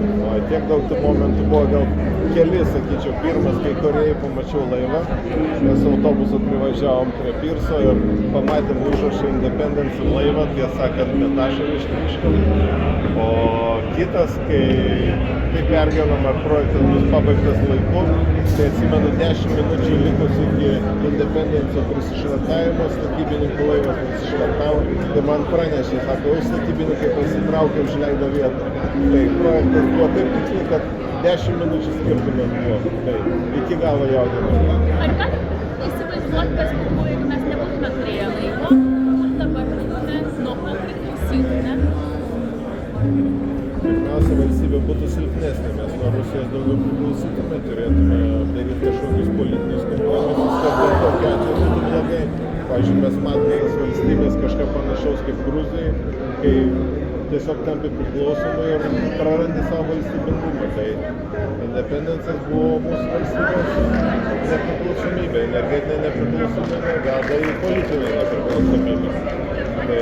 O tiek daug tų momentų buvo, gal keli, sakyčiau, pirmas, kai Korėjai pamačiau laivą, mes autobusu privažiavom prie Pirso ir pamatėm užrašą Independence laivą, tiesą sakant, bet aš iškart. O kitas, kai tai pergyvenam, ar projektas bus pabaigtas laiku, tai atsimenu 10 minučių likus iki Independence prisišvartavimo, statybininkų laivas prisišvartavo ir man pranešė, sako, jau statybininkai pasitraukė, užleido vietą. Tai projektas buvo taip tiksliai, kad 10 minučių skirtumas buvo. Tai iki galo jaudinamės. Ar galit įsivaizduoti, kas būtų, jeigu mes nebūtume turėję laivo, kur dabar būtume, nuo ko priklausytume? Pirmiausia, valstybė būtų silpnesnė, mes nuo Rusijos daugiau priklausytume, turėtume daryti kažkokius politinius kompromisus, kad bet tokiu atveju būtų blogai. Pavyzdžiui, mes matome tas valstybės kažką panašaus kaip Gruzijai, kai tiesiog tampi priklausomai ir prarandi savo valstybingumą. Tai Independence'as buvo mūsų valstybės nepriklausomybė, energetinė nepriklausomybė veda į politinę nepriklausomybę. Tai